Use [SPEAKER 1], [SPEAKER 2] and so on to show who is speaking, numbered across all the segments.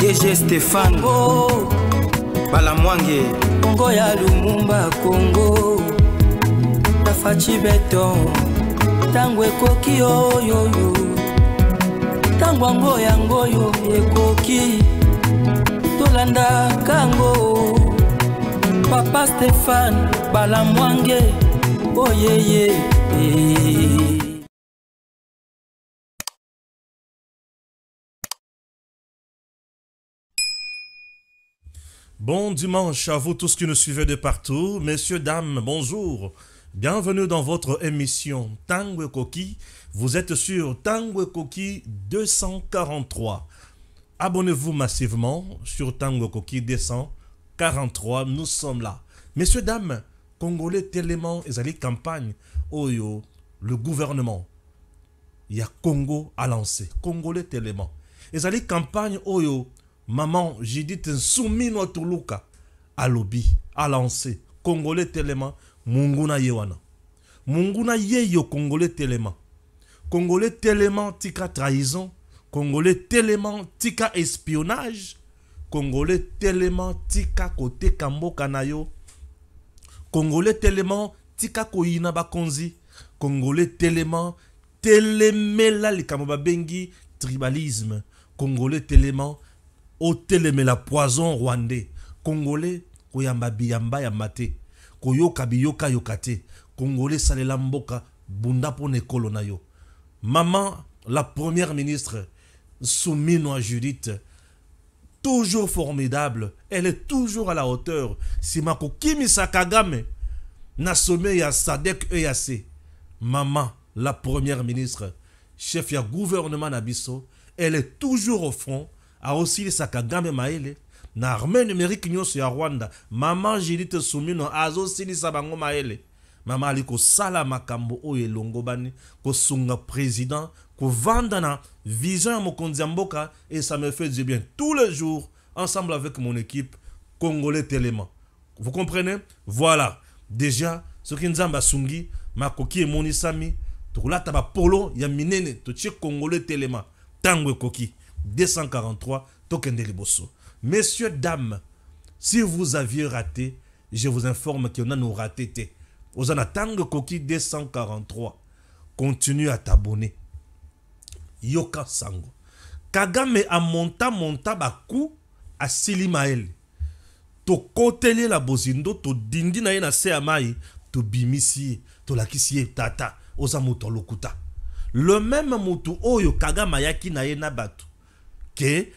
[SPEAKER 1] DG Stéphane Balamwange
[SPEAKER 2] Congo ya Lumumba Congo Tafachi beton Tango ekoki oyoyo Tango ango yango yo ekoki Tolanda kango Papa Stéphane Balamwange Oh yeah.
[SPEAKER 3] Bon dimanche à vous tous qui nous suivez de partout. Messieurs, dames, bonjour. Bienvenue dans votre émission Tango Koki. Vous êtes sur Tango Koki 243. Abonnez-vous massivement sur Tango Koki 243. Nous sommes là. Messieurs, dames, Congolais tellement ils allaient campagne. Oyo, le gouvernement. Il y a Congo à lancer. Congolais tellement. Ils allaient campagne. Oyo. Maman, j'ai dit soumis notre Luka à lobby, à lancer. Congolais tellement, Munguna yewana. Munguna yeyo Congolais tellement. Congolais tellement tika trahison. Congolais tellement tika espionnage. Congolais tellement tika kote kambo kanayo. Congolais tellement tika koyina bakonzi. Congolais tellement telemela likambo bengi tribalisme. Congolais tellement au télémé la poison rwandais. Congolais, koyamba biyamba yamate. Koyoka biyoka yokate. Congolais salela mboka bunda pone kolona yo. Maman, la première ministre, Soumino à Judith, toujours formidable. Elle est toujours à la hauteur. Simako Kimisa Kagame, na sommet ya Sadek EAC. Maman, la première ministre, chef ya gouvernement Nabiso, elle est toujours au front. A aussi sa Kagame maele na armée numérique nyonso ya Rwanda. Maman Judith Soumino azo sili sa bango maele. Maman aliko sala makambo oyo elongo bani ko sunga président ko vanda na vision ya mokonzi mboka, et ça me fait du bien tous les jours ensemble avec mon équipe Congolais tellement. Vous comprenez? Voilà. Déjà ce qui nzamba sungi makoki et monisami to lata ba polo ya minene to tche Congolais tellement. Tango koki 243 Tokende Liboso. Messieurs, dames, si vous aviez raté, je vous informe qu'on a nous raté. Aux Tango Koki 243. Continue à t'abonner. Yoka Sango. Kagame a monta baku a Silimael. To kotele la bozindo, to dindi na yena se amai, to bimisi, to lakisi tata, oza moto lokuta. Le même moto oyo Kagame yaki na yena batu. Que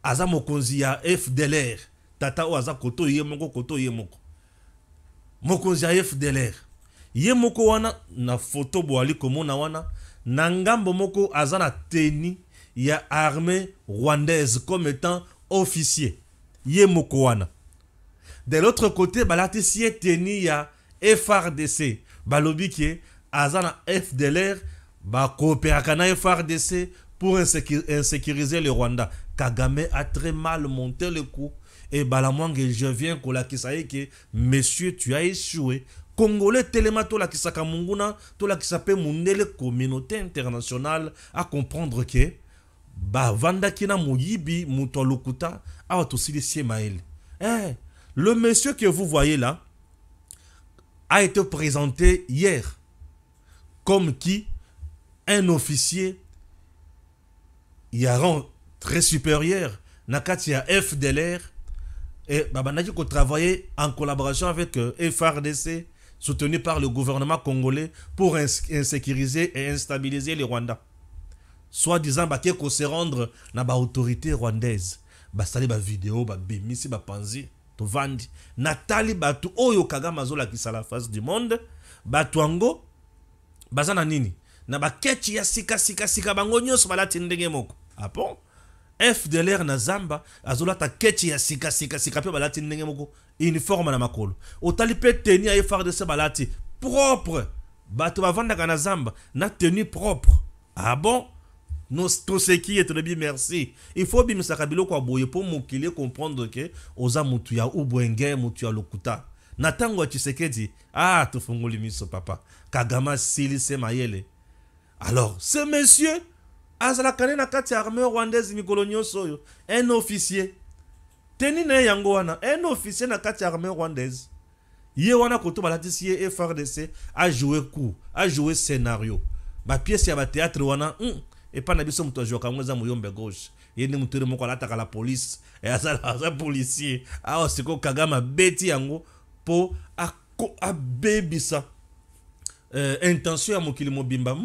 [SPEAKER 3] aza mokonzi ya FDLR tata o aza koto ye moko koto ye moko mokonzi ya FDLR ye moko wana na photo boali komona wana na ngambo moko aza na teni ya armée rwandaise comme étant officier ye moko wana. De l'autre côté balati si teni ya FRDC balobi ke aza na FDLR ba coopérer na FRDC pour insécuriser le Rwanda. Kagame a très mal monté le coup. Et Balamwange, je viens pour la kisaye que monsieur, tu as échoué. Congolais tellement to la kisaka munguna, to la kisape mundele communauté internationale à comprendre que ba vanda kina muyibi muto lokuta a aussi les siemael. Le monsieur que vous voyez là a été présenté hier comme qui un officier il y a un rang très supérieur nakati ya FDLR et babanaki ko travailler en collaboration avec FRDC soutenu par le gouvernement congolais pour insécuriser et instabiliser le Rwanda. Soit disant baké ko se rendre na ba autorité rwandaise basali ba vidéo ba bimisi ba panzi to vandi natali batu oyo Kagame azola ki la face du monde batu ango bazana nini na ba kechi ya sika bango nyonso balati ndenge moko. Ah bon? FDLR na Zamba azola ta kechi ya sika pe balati ndenge moko uniforme na makolo. Otali pe teni ya FARDC balati propre. Bato bavanda na Zamba na tenue propre. Ah bon? Nous tout ce qui est bien merci. Il faut bien sakabilo kwa boye pour mokile comprendre que oza mutu ya ubwenge mutu ya lokuta. Na tango Tshisekedi tufunguli miso papa. Kagame sili se mayele. Alors, ce monsieur azala kane na kati armée rwandaise mikolo nyonso oyo un officier teni na yango wana un officier na kati armée rwandaise ye wana koto balatisi ye FRDC a joué coup a joué scénario ba pièce ya ba théâtre wana et pas na biso muto ajoka ngweza muyombe gauche ye ni mutere moko alataka la police et azala policier a siko Kagame beti yango po a bebisa intention ya mokili mobimba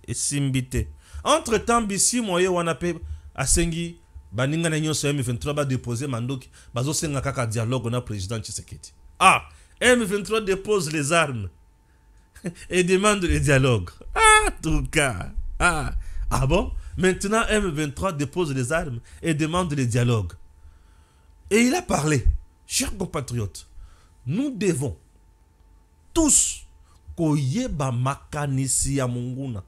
[SPEAKER 3] esimbite. Entre temps bisi moye wana pe asengi baninga na nyonso M23 ba déposer mandoki bazo senga kaka dialogue na président Tshisekedi. M23 dépose les armes et demande le dialogue. Tout cas. Bon? Maintenant, M23 dépose les armes et demande le dialogue. Et il a parlé. Chers compatriotes, nous devons tous koyeba makanisi ya munguna.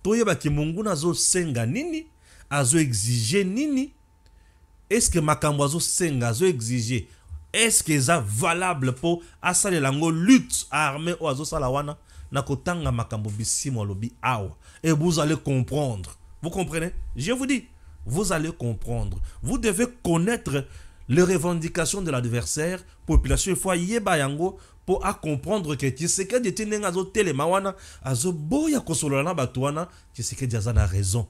[SPEAKER 3] Toyeba ki munguna zo senga nini, azo exige nini. Est-ce que makambo azo senga, azo exige, est-ce que ça valable pour asale lango lutte armée ou azo salawana na kotanga makambo bisimo lobi awa. Et vous allez comprendre. Vous comprenez? Je vous dis, vous allez comprendre. Vous devez connaître les revendications de l'adversaire. Population il faut yeba yango pour à comprendre que Tshisekedi tinenga zo telema wana azo boya kosolana batwana Tshisekedi azana raison.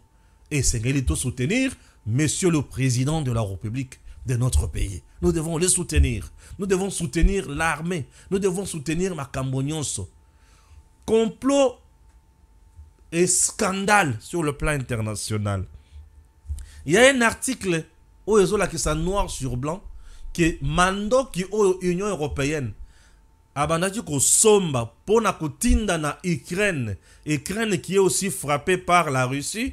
[SPEAKER 3] Et c'est qu'il faut soutenir monsieur le président de la République de notre pays. Nous devons les soutenir. Nous devons soutenir l'armée. Nous devons soutenir makambo nyonso. Complot et scandale sur le plan international. Il y a un article où ils ont là qui sont noir sur blanc que mando qui est Union européenne abandaki ko somba pona kotinda na Ukraine qui est aussi frappée par la Russie.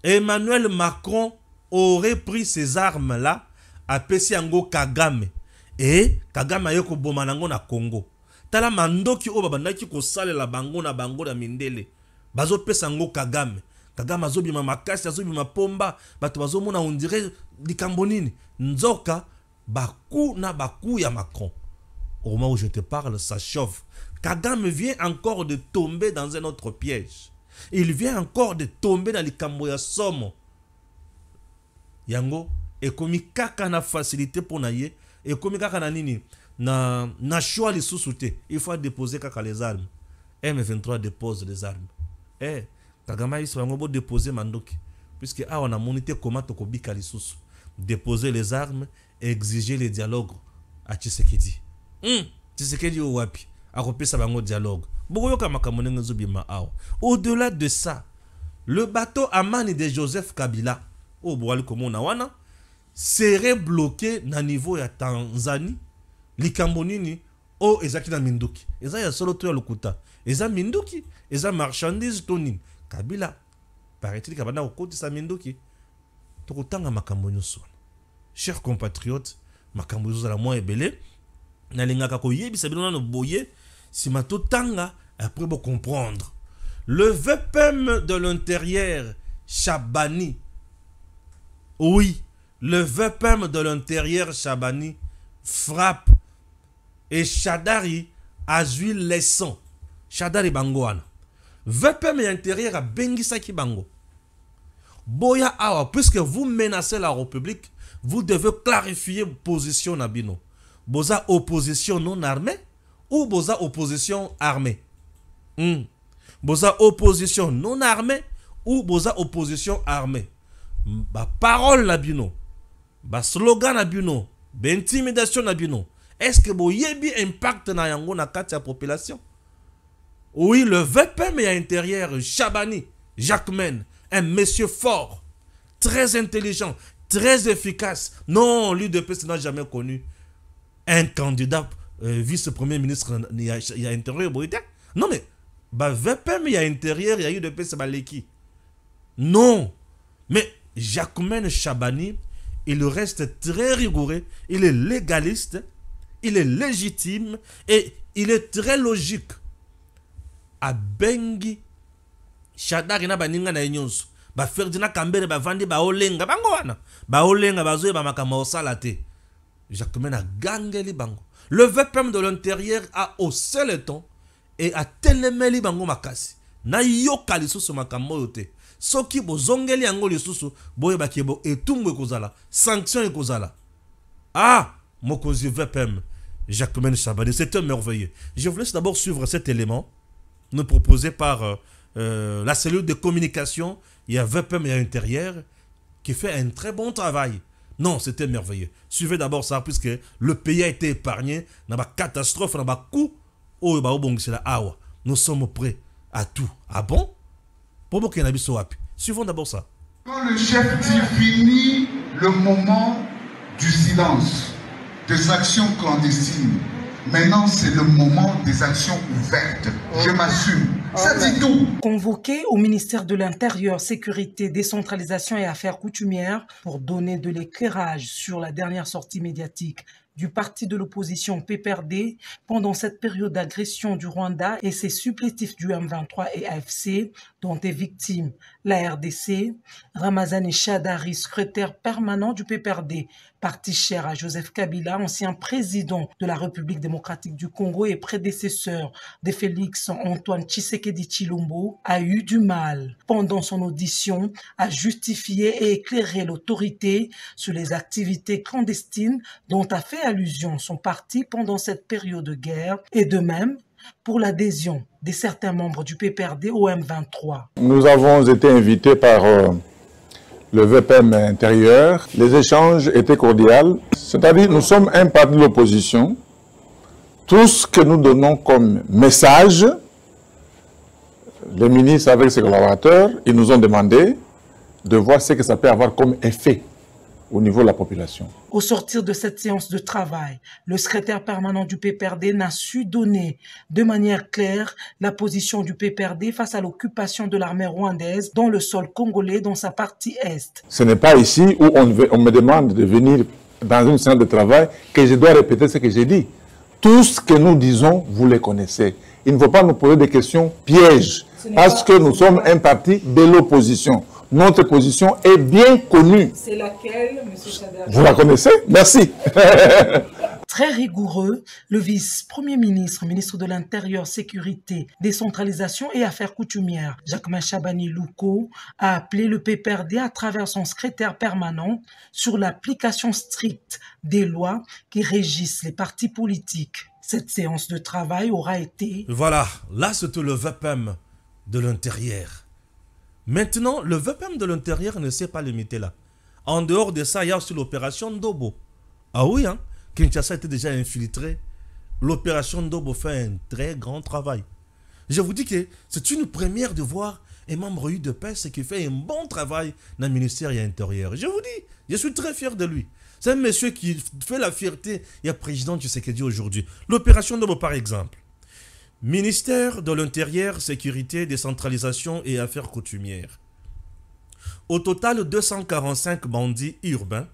[SPEAKER 3] Emmanuel Macron aurait pris ces armes là à Pesiango Kagame et Kagame ayeko bomanango na Congo. Tala mandoki o babandaki ko salela bango na mindele bazo pesango Kagame azobima makasi azobima pomba bato bazomona on dirait likambo nini nzoka baku ya Macron. Au moment où je te parle ça chauffe. Kagame vient encore de tomber dans un autre piège. Il vient encore de tomber dans likambo ya somo yango ekomi kaka na facilité pour naye ekomi kaka na nini na choix les sous-soutés. Il faut déposer kaka les armes. M23 dépose les armes. Kagame il va ngo déposer mandoki puisque on a monité comment to kobika les sous. Déposer les armes et exiger les dialogues à Tshisekedi. Tshisekedi o wapi akopesa bango dialogue. Bokoyoka makambo nenge zobima awa. Au-delà de ça, le bateau Amani de Joseph Kabila au boali komona wana serait bloqué na niveau ya Tanzanie. Likambo nini o ezaki na minduki. Eza ya solo to ya lokuta. Eza minduki, eza marchandise tonine. Kabila paraît-il kabana okotisa minduki. Tokotanga makambo nyonso. Chers compatriotes, makambo nyonso la moins ebele na lingaka ko yebisa bino na boye si mato tanga après vous comprendre. Le VPM de l'intérieur Chabani. Oui, le VPM de l'intérieur Chabani frappe et Chadari a joué les sons. Chadari bangoana. VPM intérieur a bengisaki bango. Boya awa, puisque vous menacez la République, vous devez clarifier position nabino. Boza opposition non armée ou boza opposition armée. Boza opposition non armée ou boza opposition armée. Ba parole nabino, ba slogan nabino, ba intimidation nabino. Est-ce que bo yebi impact na yango na kati ya population? Oui, le VPM à intérieur Chabani, Jacquemaine, un monsieur fort, très intelligent, très efficace. Non, l'UDPS n'a jamais connu un candidat vice-premier ministre il y a intérieur. Non, mais bah, VPM il y a intérieur, il y a UDPS Baleki. Non, mais Jacquemaine Chabani, il reste très rigoureux, il est légaliste, il est légitime et il est très logique. A bengi Chadari na baninga na nyonso ba Ferdinand Kambere ba vandi ba olenga bango wana ba olenga bazoe ba makama osalate. Jacquemaine a gangeli bango. Le VPM de l'intérieur a haussé le ton et a telemeli bango makasi. Na yoka lisusu makambo yote. soki bozongeli yango lisusu boyeba ke bo etumbu ekozala sanction ekozala. Ah, mokonzi VPM Jacquemaine Chabani, c'est un merveilleux. Je vous laisse d'abord suivre cet élément nous proposé par la cellule de communication. Il y a VPM à l'intérieur qui fait un très bon travail. Non, c'était merveilleux. Suivez d'abord ça, puisque le pays a été épargné dans la catastrophe, dans le coup. Nous sommes prêts à tout. Ah bon? Suivons d'abord ça.
[SPEAKER 1] Quand le chef dit fini le moment du silence, des actions clandestines, maintenant c'est le moment des actions ouvertes. Je m'assume. Ça dit tout.
[SPEAKER 4] Convoqué au ministère de l'Intérieur, Sécurité, Décentralisation et Affaires coutumières pour donner de l'éclairage sur la dernière sortie médiatique du parti de l'opposition PPRD pendant cette période d'agression du Rwanda et ses supplétifs du M23 et AFC dont est victime la RDC, Ramazani Shadari, secrétaire permanent du PPRD, parti cher à Joseph Kabila, ancien président de la République démocratique du Congo et prédécesseur de Félix Antoine Tshisekedi Tshilombo, a eu du mal pendant son audition à justifier et éclairer l'autorité sur les activités clandestines dont a fait allusion son parti pendant cette période de guerre et de même pour l'adhésion de certains membres du PPRD au M23.
[SPEAKER 5] Nous avons été invités par le VPM intérieur. Les échanges étaient cordiaux. C'est-à-dire nous sommes un parti de l'opposition. Tout ce que nous donnons comme message, les ministres avec ses collaborateurs, ils nous ont demandé de voir ce que ça peut avoir comme effet au niveau de la population.
[SPEAKER 4] Au sortir de cette séance de travail, le secrétaire permanent du PPRD n'a su donner de manière claire la position du PPRD face à l'occupation de l'armée rwandaise dans le sol congolais dans sa partie est.
[SPEAKER 5] Ce n'est pas ici où on me demande de venir dans une séance de travail que je dois répéter ce que j'ai dit. Tout ce que nous disons, vous le connaissez. Il ne faut pas nous poser des questions pièges parce que nous sommes un parti de l'opposition. Notre position est bien connue.
[SPEAKER 4] C'est laquelle, M. Chadari?
[SPEAKER 5] Vous la connaissez? Merci.
[SPEAKER 4] Très rigoureux, le vice-premier ministre, ministre de l'Intérieur, Sécurité, Décentralisation et Affaires coutumières, Jacquemaine Chabani Louko, a appelé le PPRD à travers son secrétaire permanent sur l'application stricte des lois qui régissent les partis politiques. Cette séance de travail aura été...
[SPEAKER 3] Voilà, là c'était le VPM de l'Intérieur. Maintenant, le VPM de l'Intérieur ne s'est pas limité là. En dehors de ça, il y a aussi l'opération Ndobo. Ah oui, hein? Kinshasa était déjà infiltré. L'opération Ndobo fait un très grand travail. Je vous dis que c'est une première de voir un membre UDPS qui fait un bon travail dans le ministère de l'Intérieur. Je vous dis, je suis très fier de lui. C'est un monsieur qui fait la fierté. Il y a le président Tshisekedi aujourd'hui. L'opération Ndobo par exemple. Ministère de l'Intérieur, Sécurité, Décentralisation et Affaires coutumières. Au total, 245 bandits urbains,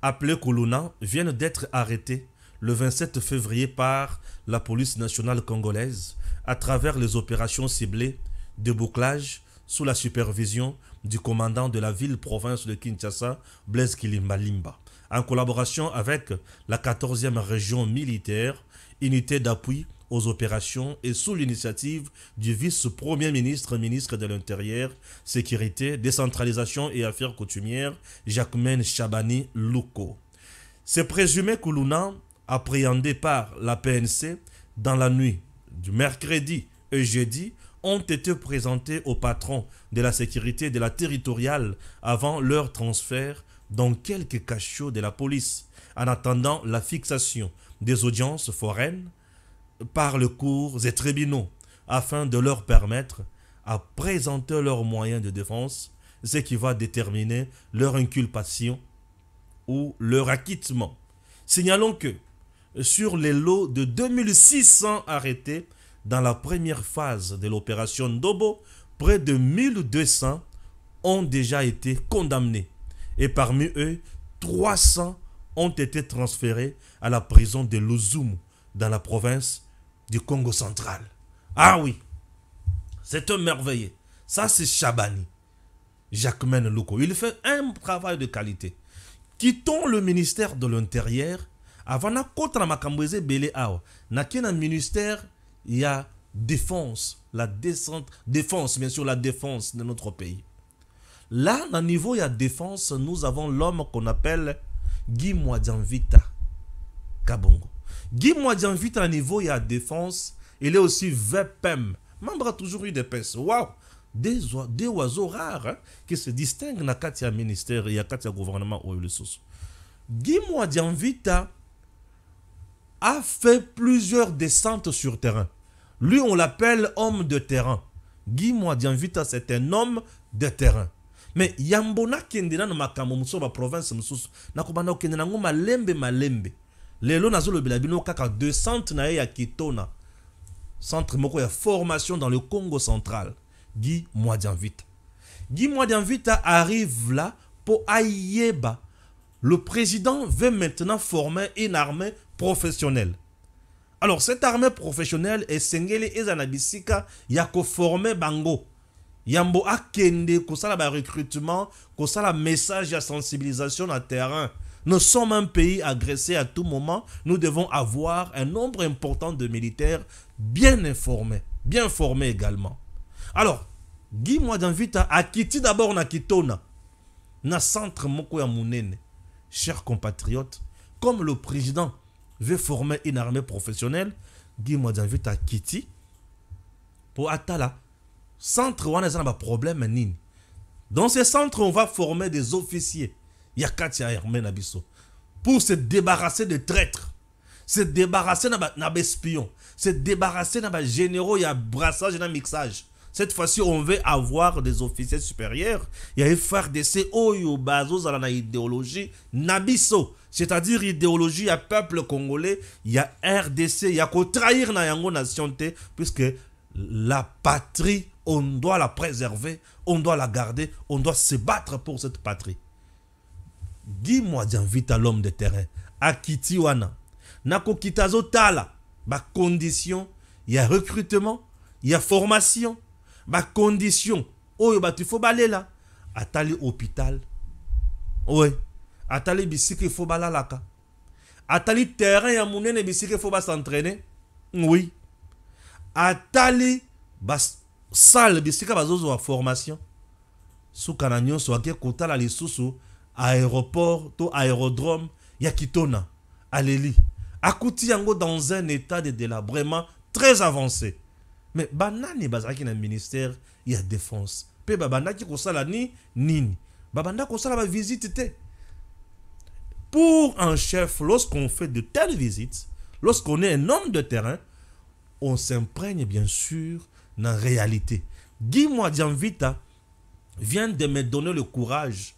[SPEAKER 3] appelés Kuluna, viennent d'être arrêtés le 27 février par la police nationale congolaise à travers les opérations ciblées de bouclage sous la supervision du commandant de la ville-province de Kinshasa, Blaise Kilimbalimba, en collaboration avec la 14e région militaire, unité d'appui aux opérations et sous l'initiative du vice-premier ministre, ministre de l'Intérieur, Sécurité, Décentralisation et Affaires coutumières, Jacquemaine Chabani Louko. Ces présumés Kuluna, appréhendés par la PNC dans la nuit du mercredi et jeudi, ont été présentés au patron de la sécurité de la territoriale avant leur transfert dans quelques cachots de la police, en attendant la fixation des audiences foraines par le cours et tribunaux, afin de leur permettre à présenter leurs moyens de défense, ce qui va déterminer leur inculpation ou leur acquittement. Signalons que sur les lots de 2600 arrêtés dans la première phase de l'opération Ndobo, près de 1200 ont déjà été condamnés et parmi eux, 300 ont été transférés à la prison de Luzumu dans la province du Congo central. Ah oui, c'est un merveilleux. Ça c'est Chabani, Jacquemaine Louko. Il fait un travail de qualité. Quittons le ministère de l'Intérieur. Avant na kotra makambweze belé awa. Na kena ministère, il y a défense, la défense, bien sûr la défense de notre pays. Là, au niveau de la défense, nous avons l'homme qu'on appelle Guy Mwadianvita Kabongo. Guy Mwadianvita, au niveau de la défense, il est aussi VPM. Membre a toujours eu des pèses. Waouh! Des oiseaux rares hein, qui se distinguent dans le ministère et dans le gouvernement. Guy Mwadianvita a fait plusieurs descentes sur terrain. Lui, on l'appelle homme de terrain. Guy Mwadianvita, c'est un homme de terrain. Mais Yambona Kendina na makambo muso ba province mususu na kobanda okendena ngo malembe. Lelo nazolo belabino kaka 2 centres na ya Kitona. Centre moko ya formation dans le Congo central. Guy Mwadianvita. Guy Mwadianvita arrive là pour Ayeba. Le président veut maintenant former une armée professionnelle. Alors cette armée professionnelle est sengeli ezanabisika yako former bango. Yambo akende kosala ba recrutement, kosala message à sensibilisation à terrain. Nous sommes un pays agressé à tout moment. Nous devons avoir un nombre important de militaires bien informés, bien formés également. Alors, Guy Mwadianvita a quitté d'abord na Kitona, na centre moko ya munene. Chers compatriotes, comme le président veut former une armée professionnelle, Guy Mwadianvita a quitté pour Atala. Centre, on a un problème. Dans ces centres, on va former des officiers. Il y a 4 armées pour se débarrasser de traîtres, se débarrasser d'espions, se débarrasser de généraux, il y a brassage et mixage. Cette fois-ci, on veut avoir des officiers supérieurs. Il y a une FARDC, Oyo, Bazo, Zalana, idéologie, Nabiso. C'est-à-dire idéologie à peuple congolais. Il y a RDC, il y a qu'au trahir na yango nation, puisque la patrie, on doit la préserver, on doit la garder, on doit se battre pour cette patrie. Guy Mwadianvita, l'homme de terrain, à Kitiwana, Nako Kitazo Tala, ba condition, il y a recrutement, il y a formation, ba condition, oh, bah, tu faut baler là, atali hôpital, ouais, atali bisiki, il faut balalaka, atali terrain, ya mounene bisiki, il faut ba s'entraîner, oui, atali, ba salle, bisiki, ba zozo wa formation, sous kananyon, soit ke kotala li sous aéroport, to aérodrome, ya Kitona, Aleli. Akouti yango dans un état de délabrement très avancé. Mais banani bazaki na ministère, il y a défense. Pe babanda ki kosala ni nini. Babanda kosala ba visite te. Pour un chef, lorsqu'on fait de telles visites, lorsqu'on est un homme de terrain, on s'imprègne bien sûr dans la réalité. Guy Mwadianvita vient de me donner le courage.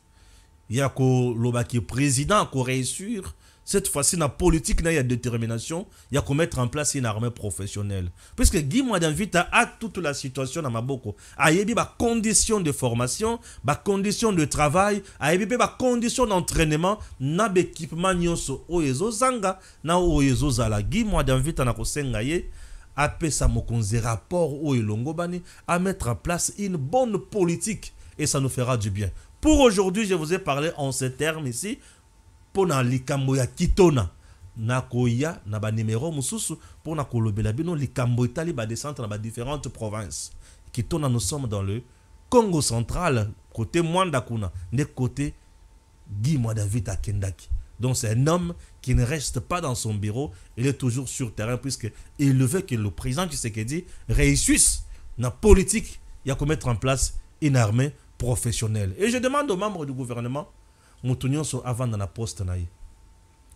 [SPEAKER 3] Il y a le président qui réussir. Cette fois-ci, dans la politique, il y a détermination. Il y a qu'on mettre en place une armée professionnelle. Puisque Guy Mwadianvita a toute la situation dans Maboko. Il y a des conditions de formation, des conditions de travail, il y a des conditions d'entraînement, des équipements nyonso oyezo zanga, na oyezo zala. Guy Mwadianvita na kosengaye a fait sa mokonze rapport au Elongobani à mettre en place une bonne politique et ça nous fera du bien. Pour aujourd'hui, je vous ai parlé en ces termes ici. Pour na likambo ya Kitona na koya na ba numéro mususu pour na kolobela bino likambo itali ba descendre dans différentes provinces. Kitona, nous sommes dans le Congo central, côté Mwandakuna, de côté Guy Mwadianvita Kendaki. Donc c'est un homme qui ne reste pas dans son bureau, il est toujours sur terrain puisque il veut que le président Tshisekedi réussisse dans la politique, il y a qu'à mettre en place une armée professionnelle. Et je demande aux membres du gouvernement, Moutounion soit avant dans la poste naïe.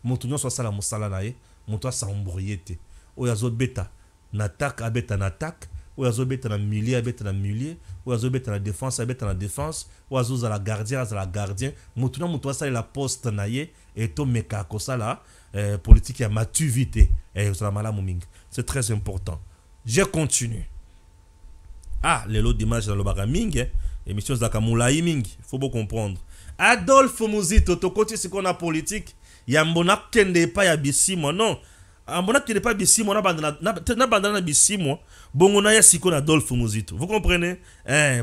[SPEAKER 3] Moutounion soit sala moussala naïe. Moutoua sa ombriété. Oyazot beta. N'attaque à beta n'attaque. Oyazot beta na milieu à beta na milieu. Oyazot beta na défense à beta na défense. Oyazot à la gardien à la gardien. Moutounion moutoua sala la poste naïe. Et to meka kosala politique à maturité. Et ça mala mouming. C'est très important. Je continue. Ah, les lots d'images dans le baraming. Émission Zakamoulaï Ming. Il faut bien comprendre. Adolphe Muzito, to côté c'est qu'on a politique. Yambona kende pas ya bisimo non. Ambona kende pas bisimo na bandana bisimo. Bongona ya siko na Adolphe Muzito. Vous comprenez?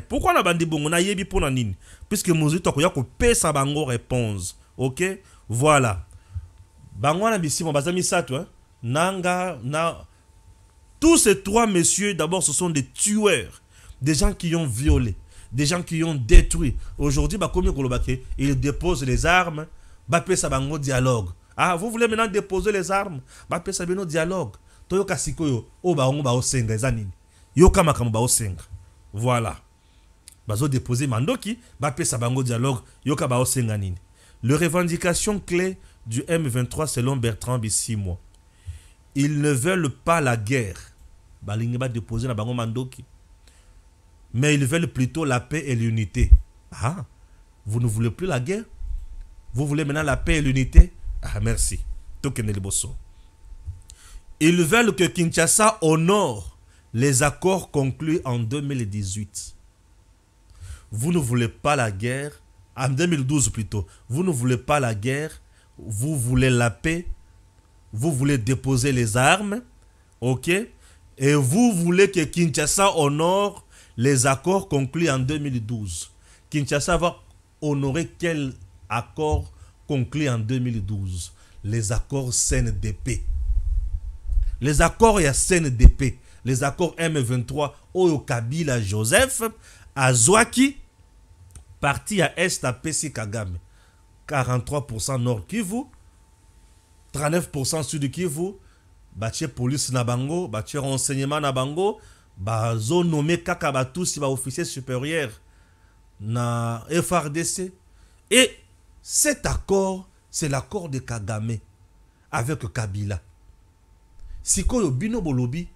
[SPEAKER 3] Pourquoi na bandi bongona yebi pona nini? Puisque Muzito ko ya ko pesa bango réponse. OK? Voilà. Bango na bisimo bazami sato hein. Nanga na tous ces trois messieurs d'abord ce sont des tueurs, des gens qui ont violé, des gens qui ont détruit. Aujourd'hui, ils déposent les armes, ça bango dialogue. Ah, vous voulez maintenant déposer les armes, ça bango dialogue. Toyoka sikoyo, o bango ba osenga ezanini. Yoka makambo ba osenga. Voilà. Bazo déposer mandoki, ça bango dialogue, yoka ba osenga nini. Les revendications clés du M23 selon Bertrand Bissimo. Ils ne veulent pas la guerre. Déposer na bango mandoki. Mais ils veulent plutôt la paix et l'unité. Ah, vous ne voulez plus la guerre? Vous voulez maintenant la paix et l'unité? Ah, merci. Ils veulent que Kinshasa honore les accords conclus en 2018. Vous ne voulez pas la guerre, en 2012 plutôt. Vous ne voulez pas la guerre, vous voulez la paix, vous voulez déposer les armes, ok? Et vous voulez que Kinshasa honore les accords conclus en 2012. Kinshasa va honorer quel accord conclu en 2012? Les accords CNDP. Les accords CNDP. Les accords M23 Oyo Kabila Joseph Azwaki parti à Est à Pessi Kagame. 43% Nord Kivu, 39% Sud Kivu, bâti police Nabango, bâti renseignement Nabango, bazo nommé kaka batousi ba officier supérieur na FRDC. Et cet accord, c'est l'accord de Kagame avec Kabila. Sikoyo bino bolobi,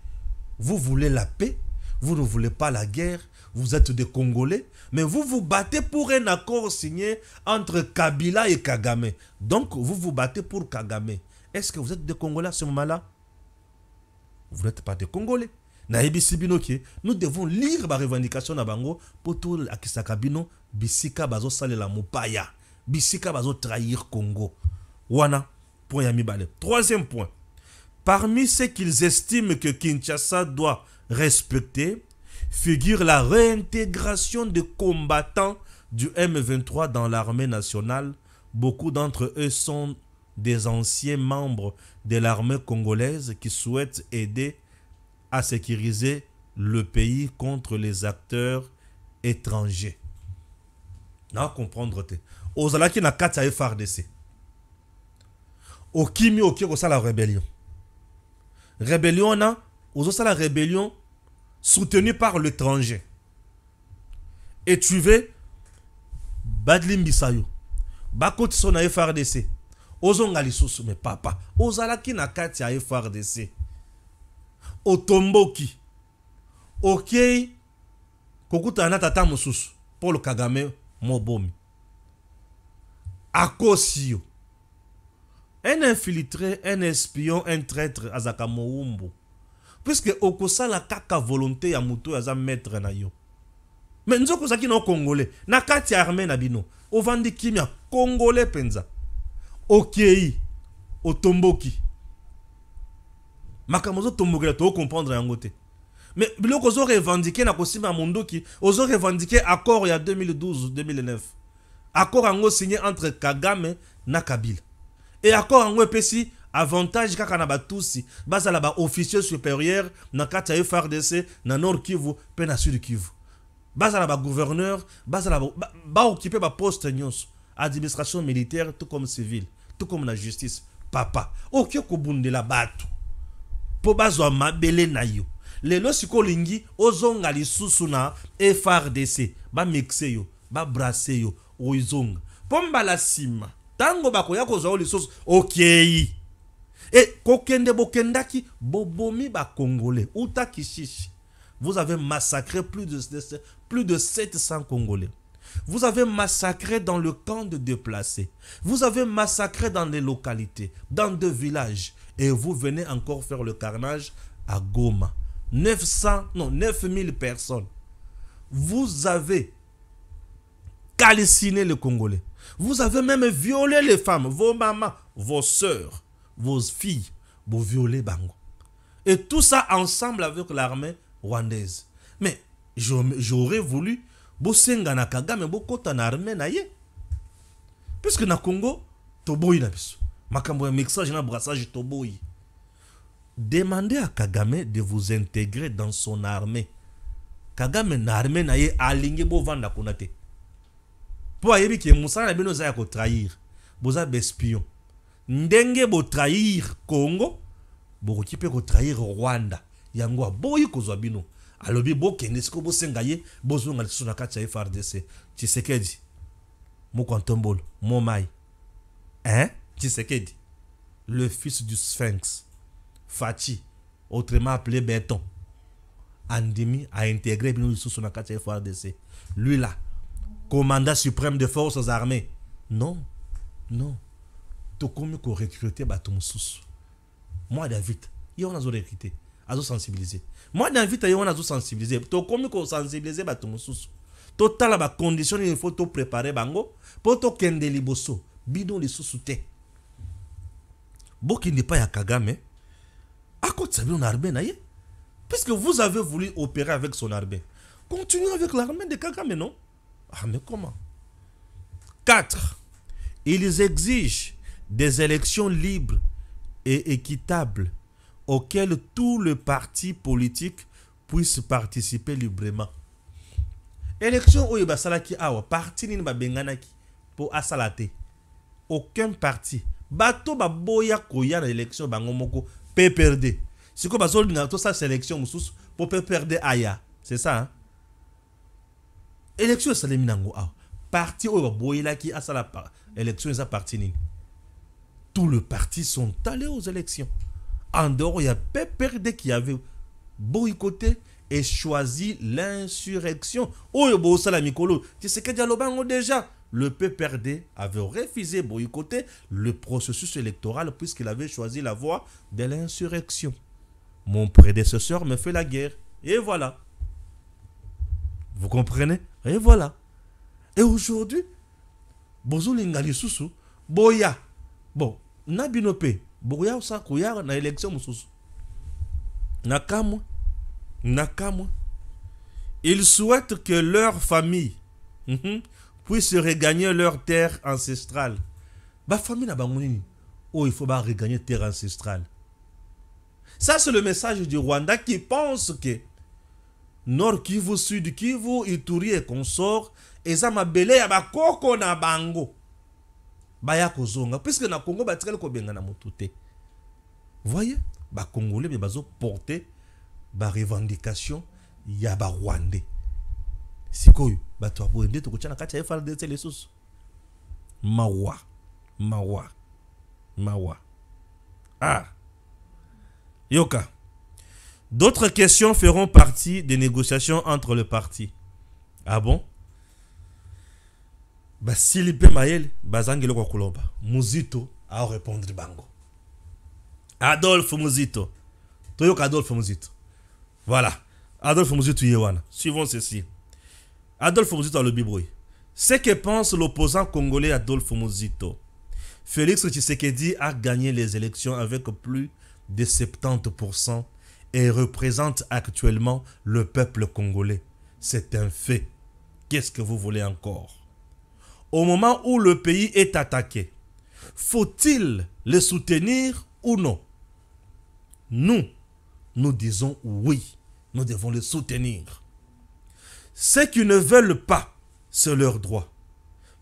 [SPEAKER 3] vous voulez la paix, vous ne voulez pas la guerre, vous êtes des Congolais, mais vous vous battez pour un accord signé entre Kabila et Kagame. Donc, vous vous battez pour Kagame. Est-ce que vous êtes des Congolais à ce moment-là? Vous n'êtes pas des Congolais. Nous devons lire la revendication de Bango pour tout Akisakabino, Bisika Bazo Sale la Mupaya, Bisika Bazo trahir Congo. Wana, point Yamibale. Troisième point. Parmi ceux qu'ils estiment que Kinshasa doit respecter, figure la réintégration des combattants du M23 dans l'armée nationale. Beaucoup d'entre eux sont des anciens membres de l'armée congolaise qui souhaitent aider à sécuriser le pays contre les acteurs étrangers. Na comprendre te. Ozalaki na kati ya FARDC. Okimi oki ko la rébellion. Rébellion na la rébellion soutenue par l'étranger. Et tu veux Badlim Bisayo. Bakoti son na FARDC. Ozonga lisusu mais papa. Ozalaki na kati ya FARDC. Otomboki. Ok. Kokuta na tata mususu. Paul Kagame Mobomi. Akosio. Un infiltré, un espion, un traître Azaka Moumbo. Puisque okosa la kaka volonté ya muto ya maître na yo. Mais nzoko saki no Congolais. Na kati armée na bino. Ovandi kimia Congolais penza. Ok. Otomboki. Makamozo tombokela to comprendre yango te. Mais biloko zo revendiquer na kosima mondoki, ozo revendiquer accord ya 2012-2009. Accord ango signé entre Kagame na Kabila. Et accord ango epesi avantage kaka na batusi, bazala ba officier supérieur na kati ya FARDC na Nord Kivu pe na Sud Kivu. Bazala ba gouverneur, bazala ba occuper ba poste nyonso, administration militaire tout comme civile, tout comme la justice. Papa, okyo ko bundela batu. Po bazwa mabele na yo. Lelo siko lingi ozonga lisusu na FARDC ba mixe yo ba brasser yo oizonga pomba la sima tango bakoya kozwa lisusu okay et kokende bokendaki bobomi ba congolais uta kishishi. Vous avez massacré plus de 700 Congolais. Vous avez massacré dans le camp de déplacés. Vous avez massacré dans les localités, dans des villages. Et vous venez encore faire le carnage à Goma. 9000 personnes. Vous avez calciné les Congolais. Vous avez même violé les femmes, vos mamans, vos soeurs, vos filles. Vous violez Bango. Et tout ça ensemble avec l'armée rwandaise. Mais j'aurais voulu bosenga na Kagame bokota na armée na ye. Puisque na Congo, toboyi na biso. Makambo ya mixage na brassage toboyi. Demandez à Kagame de vous intégrer dans son armée. Kagame na armée na ye alingi bo vanda kuna te. Po ayebi ke musala na bino za ya ko trahir. Boza bespion. Ndenge bo trahir Congo, bo kipe ko trahir Rwanda. Yango boyi kozwa bino. Alobi bo kende siko bo sengaye bo zonga lisu na kati ya FARDC. Tshisekedi. Mokontombolo, Momai. Hein? Tshisekedi. Le fils du Sphinx. Fachi, autrement appelé Béton. Andimi a intégré bino lisu na kati ya FARDC. Lui là, commandant suprême des forces armées. Non. Non. To comme ko recruter bato mususu. Moi David, yo on a zo recruter, azo sensibiliser. Moi David yo on a zo sensibiliser. To comme ko sensibiliser bato mususu. Total ba condition il faut to préparer bango pour to kende liboso. Bidon les sous-te. Boki n'est pas ya Kagame. À côté ça on armée na ye. Puisque vous avez voulu opérer avec son armée. Continuez avec l'armée de Kagame, non? Ah mais comment? 4. Ils exigent des élections libres et équitables auxquelles tous les partis politiques puissent participer librement. Élection oyo basalaki awa parti nini babenganaki pour asalate. Aucun parti. Bato baboya koya na élection bango moko PPRD. Siko bazol na to sa sélection mususu pour PPRD aya. C'est ça hein? Élection salemi nango awa. Parti oyo baboya ki asala élection eza parti nini. Tous les partis sont allés aux élections. En dehors, il y a PPRD qui avait boycotté et choisi l'insurrection. Oh, ça la Mikolo. Tu sais que Dialobango déjà. Le PPRD avait refusé boycotter le processus électoral puisqu'il avait choisi la voie de l'insurrection. Mon prédécesseur me fait la guerre. Et voilà. Vous comprenez? Et voilà. Et aujourd'hui, Bozo Lingali Susu, Boya. Bon, Nabinope, Boya sa Koya na élection Mususu. Nakamwa. Ils souhaitent que leur famille puisse regagner leur terre ancestrale. Ba famille na bangonini. Oh, il faut pas regagner terre ancestrale. Ça, c'est le message du Rwanda qui pense que Nord Kivu, Sud Kivu, Ituri et consort, ezama belé ya bakoko na bango. Baya kozonga. Puisque na Congo, batirel ko benga na motute. Voyez? Ba Congolais, mais bazo porter ba revendication ya ba Rwandais. Sikoyo, ba to abonde to kocha na kati ya FARDC les sous. Mawa. Ah. Yoka. D'autres questions feront partie des négociations entre les partis. Ah bon? Bah Silipe Maël, Bazangelo Kokoloba. Muzito a répondre bango. Adolphe Muzito. Toyoka Adolphe Muzito. Voilà. Adolphe Muzito Yewana. Suivons ceci. Adolphe Muzito a le bibouille. Ce que pense l'opposant congolais Adolphe Muzito. Félix Tshisekedi a gagné les élections avec plus de 70% et représente actuellement le peuple congolais. C'est un fait. Qu'est-ce que vous voulez encore? Au moment où le pays est attaqué, faut-il le soutenir ou non? Nous disons oui. Nous devons le soutenir. Ceux qui ne veulent pas, c'est leur droit.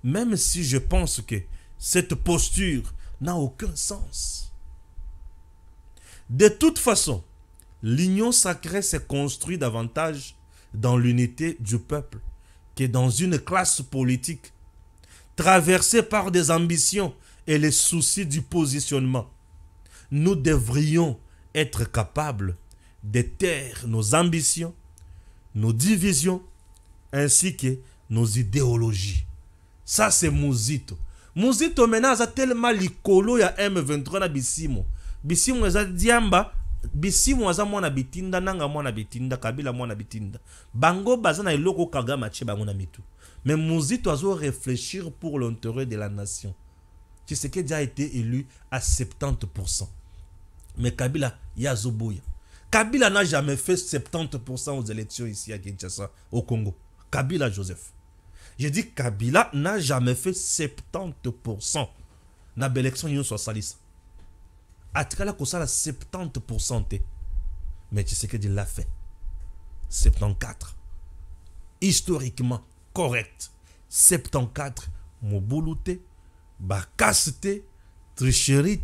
[SPEAKER 3] Même si je pense que cette posture n'a aucun sens. De toute façon, l'union sacrée s'est construite davantage dans l'unité du peuple que dans une classe politique traversée par des ambitions et les soucis du positionnement. Nous devrions être capables de taire nos ambitions, nos divisions, ainsi que nos idéologies. Ça, c'est Muzito. Muzito, maintenant, a tellement likolo ya M23 na Bisimo. Bisimo, eza diamba. Bisimo, eza mwana bitinda, nanga mwana bitinda, Kabila mwana bitinda. Bango, baza na iloko Kagame ache bango na mitu. Mais Muzito a réfléchir pour l'intérêt de la nation. Tshisekedi a été élu à 70%. Mais Kabila, Yazobouya. Kabila n'a jamais fait 70% aux élections ici à Kinshasa, au Congo. Kabila Joseph. J'ai dit Kabila n'a jamais fait 70%. Na l'élection, il y a salis. Atikala kosala 70%. Mais Tshisekedi l'a fait. 74. historiquement correct. 74, Moboulouté, Bakaste, tricherie,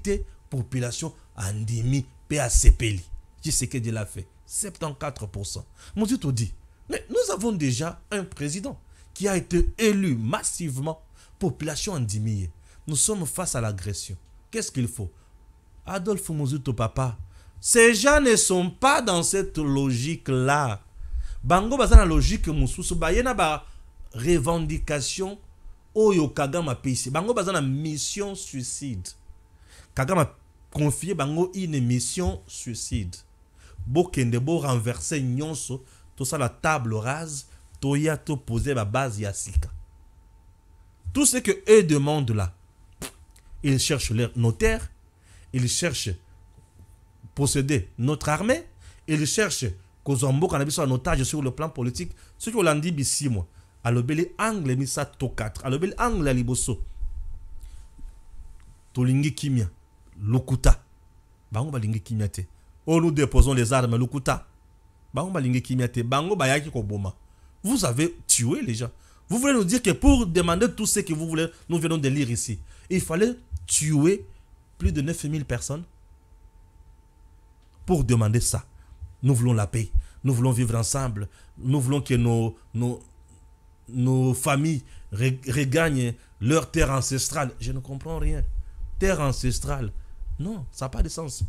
[SPEAKER 3] population endémie, PACPLI. Qui c'est que Dieu l'a fait? 74%. Mon Dieu te dit, mais nous avons déjà un président qui a été élu massivement, population endémie. Nous sommes face à l'agression. Qu'est-ce qu'il faut? Adolphe Mouzouto papa, ces gens ne sont pas dans cette logique-là. Bango baza na logique mususu bayena ba revendication oyo Kagame a ici. Bango baza na mission suicide. Kagame a confié bango une mission suicide. Bokende bo renverser nyonso, tout ça la table rase, toya to poser la base yasika. Tout ce que eux demandent là, ils cherchent leur notaire, ils cherchent posséder notre armée, ils cherchent Kozombo quand on a besoin otage sur le plan politique. Ce que l'on dit ici moi, à l'obéli angle misa to 4, à l'obéli angle liboso, tolingi kimia, lukuta, bango balingi kimia te. Oh nous déposons les armes lukuta, bango balingi kimia te, bango bayaki koboma. Vous avez tué les gens. Vous voulez nous dire que pour demander tout ce que vous voulez, nous venons de lire ici, il fallait tuer plus de 9000 personnes pour demander ça. Nous voulons la paix, nous voulons vivre ensemble, nous voulons que nos familles regagnent leur terre ancestrale. Je ne comprends rien. Terre ancestrale, non, ça n'a pas de sens.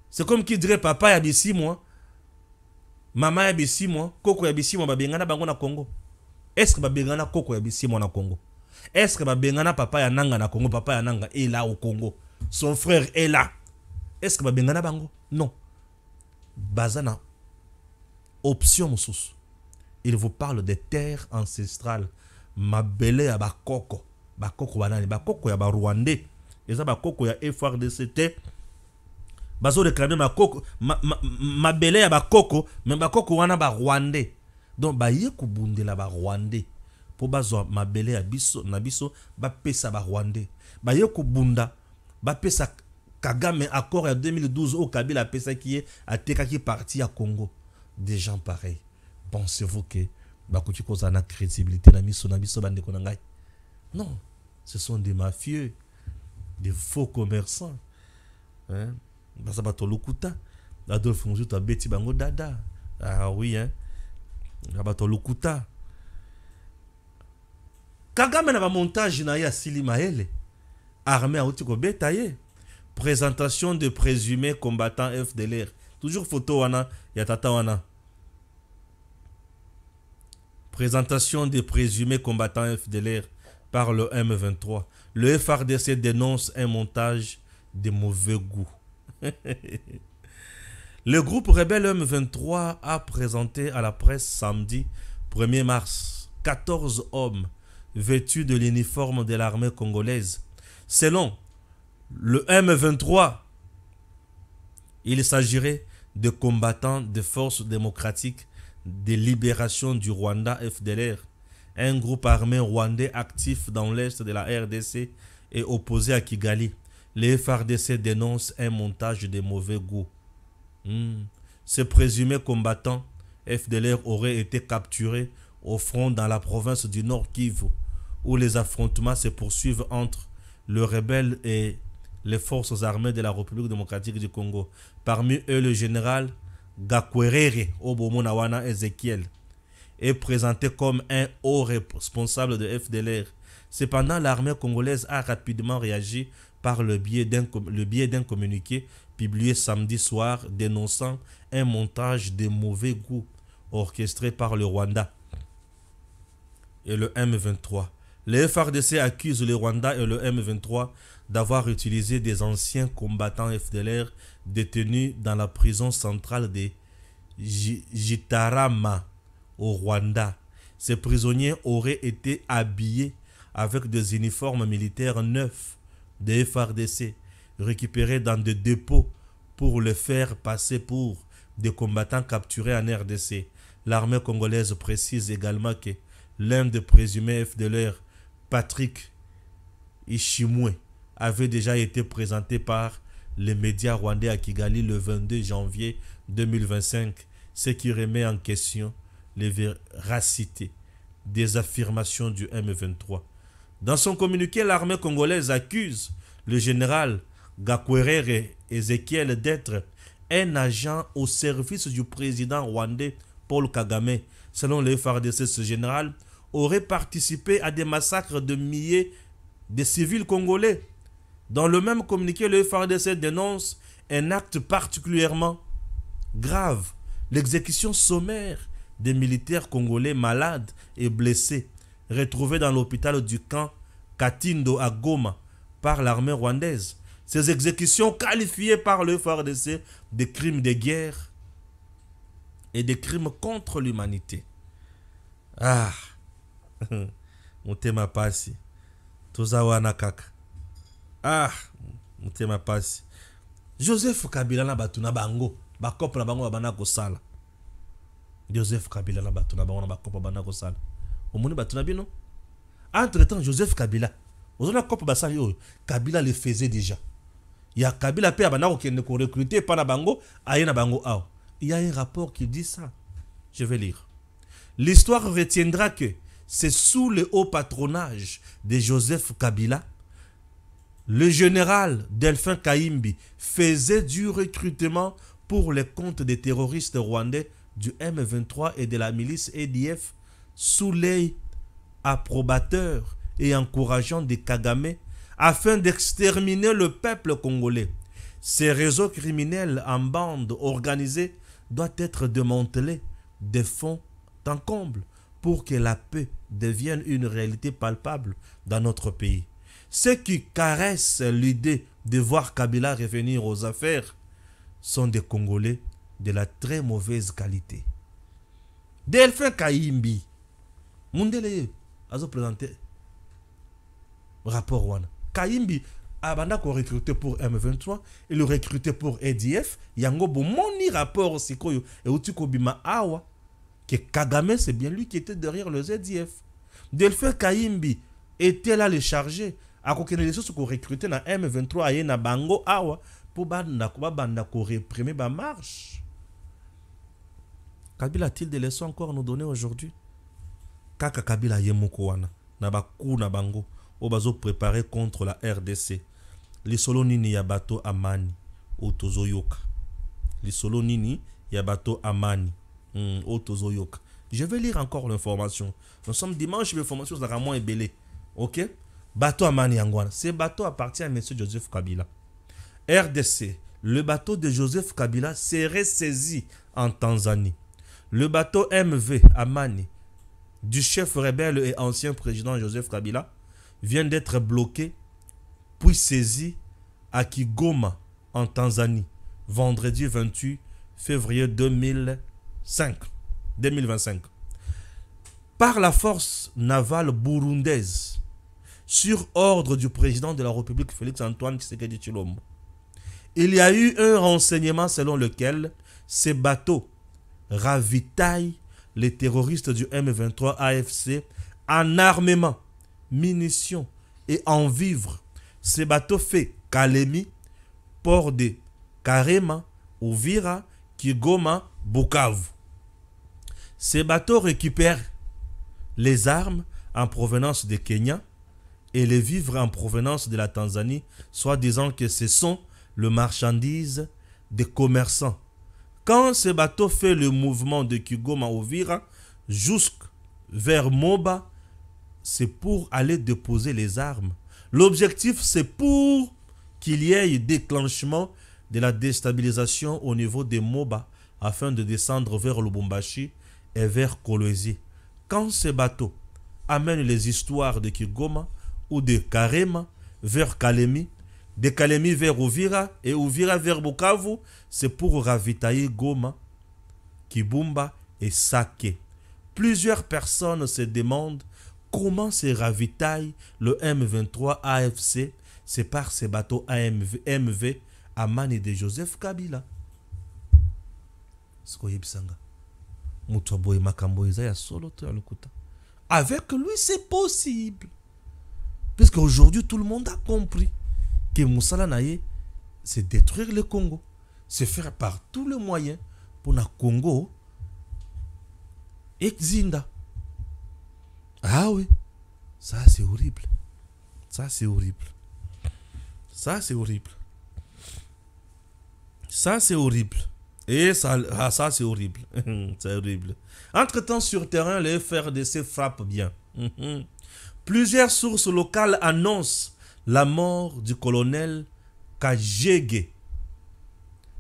[SPEAKER 3] C'est comme qui dirait papa y a 6 mois, maman y a 6 mois, Koko y a 6 mois, babengana bango na Congo. Est-ce que babengana Koko y a 6 mois na Congo? Est-ce que babengana papa ya nanga na Congo, papa ya nanga est là au Congo? Son frère est là. Est-ce que babengana bango? Non. Bazana, option moussous. Il vous parle des terres ancestrales. Mabele ya bakoko. Bakoko banani. Bakoko ya ba Rwandais. Et ça bakoko ya FRDCT. Bazo réclamer mabele ya bakoko. Mais bakoko wana ba Rwandais. Donc ba ye kubundela ba Rwandais. Po bazo mabele ya biso na biso ba pesa ba Rwandais. Ba ye kubunda ba pesa Kagame accord en 2012 au Kabila pesa qui a teka qui parti à Congo. Des gens pareils. Pensez-vous que bakoki kozana crédibilité na miso bande konangai? Non, ce sont des mafieux, des faux commerçants. Hein? Basa bato lokuta. Adolphe Mouzouto a beti bango dada. Ah oui hein. Bato lokuta. Kagame na ba montage na ya Sili Maele. Armée a otiko betaye. Présentation de présumés combattants FDLR. Toujours photo wana ya tata wana. Présentation des présumés combattants FDLR par le M23. Le FRDC dénonce un montage de mauvais goût. Le groupe rebelle M23 a présenté à la presse samedi 1er mars 14 hommes vêtus de l'uniforme de l'armée congolaise. Selon le M23, il s'agirait de combattants des forces démocratiques de libération du Rwanda FDLR, un groupe armé rwandais actif dans l'est de la RDC et opposé à Kigali. Les FRDC dénoncent un montage de mauvais goût. Ces présumés combattants FDLR auraient été capturés au front dans la province du Nord Kivu, où les affrontements se poursuivent entre le rebelle et les forces armées de la République démocratique du Congo. Parmi eux, le général Gakwerere Obomonawana Ezekiel est présenté comme un haut responsable de FDLR. Cependant, l'armée congolaise a rapidement réagi par le biais d'un communiqué publié samedi soir dénonçant un montage de mauvais goût orchestré par le Rwanda et le M23. Les FRDC accusent le Rwanda et le M23 d'avoir utilisé des anciens combattants FDLR détenus dans la prison centrale de Gitarama au Rwanda. Ces prisonniers auraient été habillés avec des uniformes militaires neufs des FRDC récupérés dans des dépôts pour les faire passer pour des combattants capturés en RDC. L'armée congolaise précise également que l'un des présumés FDLR, Patrick Ishimwe, avait déjà été présenté par les médias rwandais à Kigali le 22 janvier 2025, ce qui remet en question les véracités des affirmations du M23. Dans son communiqué, l'armée congolaise accuse le général Gakwerere Ezekiel d'être un agent au service du président rwandais Paul Kagame. Selon le FARDC, ce général aurait participé à des massacres de milliers de civils congolais. Dans le même communiqué, le FARDC dénonce un acte particulièrement grave, l'exécution sommaire des militaires congolais malades et blessés, retrouvés dans l'hôpital du camp Katindo à Goma par l'armée rwandaise. Ces exécutions qualifiées par le FARDC de crimes de guerre et des crimes contre l'humanité. Ah, mutema pasi, tozawana kaka. Ah, mutema pasi. Joseph Kabila na batu na bango, bakopo na bango babana kosala. Joseph Kabila na batu na bango na bakopo babana kosala. Omoni batu na bino. Entre-temps, Joseph Kabila, ozona kopo basali yo, Kabila le faisait déjà. Il y a Kabila pe abana ko recruter pa na bango, aye na bango aw. Il y a un rapport qui dit ça. Je vais lire. L'histoire retiendra que c'est sous le haut patronage de Joseph Kabila, le général Delphin Kaimbi faisait du recrutement pour les comptes des terroristes rwandais du M23 et de la milice EDF sous l'œil approbateur et encourageant de Kagame afin d'exterminer le peuple congolais. Ces réseaux criminels en bande organisée doivent être démantelés de fond en comble pour que la paix devienne une réalité palpable dans notre pays. Ceux qui caressent l'idée de voir Kabila revenir aux affaires sont des Congolais de la très mauvaise qualité. Delphin Kaimbi, Mundele a présenté rapport wana. Kaimbi abanda ko recruté pour M23, il le recruté pour EDF, yango bo moni rapport sikoyo et uti ko bima awa que Kagame c'est bien lui qui était derrière le EDF. Delphin Kaimbi était là le chargé a kokene les choses ko recruter na M23 aye na bango awa pour banda ko réprimer ba marche. Kabila a-t-il des leçons encore à nous donner aujourd'hui? Kaka Kabila yemoko wana na baku na bango obazo préparé contre la RDC. Les solo nini ya bato amani otozo yoka. Les solo nini ya bato amani otozo yoka. Je vais lire encore l'information. Nous sommes dimanche, l'information sera moins ébélée. OK? Bateau amani yangwana. Ce bateau appartient à M. Joseph Kabila. RDC. Le bateau de Joseph Kabila serait saisi en Tanzanie. Le bateau MV Amani du chef rebelle et ancien président Joseph Kabila vient d'être bloqué puis saisi à Kigoma en Tanzanie vendredi 28 février 2025 par la force navale burundaise sur ordre du président de la République Félix Antoine Tshisekedi Tshilombo. Il y a eu un renseignement selon lequel ces bateaux ravitaillent les terroristes du M23 AFC en armement, munitions et en vivres. Ces bateaux fait Kalemi, port de Karema, Uvira, Kigoma, Bukavu. Ces bateaux récupèrent les armes en provenance de Kenya et les vivres en provenance de la Tanzanie, soit disant que ce sont le marchandise des commerçants. Quand ce bateau fait le mouvement de Kigoma Uvira jusqu'vers Moba, c'est pour aller déposer les armes. L'objectif, c'est pour qu'il y ait déclenchement de la déstabilisation au niveau de Moba afin de descendre vers Lubumbashi et vers Kolwezi. Quand ce bateau amène les histoires de Kigoma ou de Karema vers Kalemi, de Kalemi vers Uvira et Uvira vers Bukavu, c'est pour ravitailler Goma, Kibumba et Sake. Plusieurs personnes se demandent comment se ravitaille le M23 AFC. C'est par ces bateaux MV Amani de Joseph Kabila. Avec lui, c'est possible. Parce qu'aujourd'hui, tout le monde a compris que Moussala Naye, c'est détruire le Congo. C'est faire par tous les moyens pour le Congo exinda. Ah oui, ça c'est horrible. Ça c'est horrible. Ça c'est horrible. Ça c'est horrible. Et ça, ça c'est horrible. C'est horrible. Entre-temps, sur terrain, les FRDC frappent bien. Plusieurs sources locales annoncent la mort du colonel Kajege,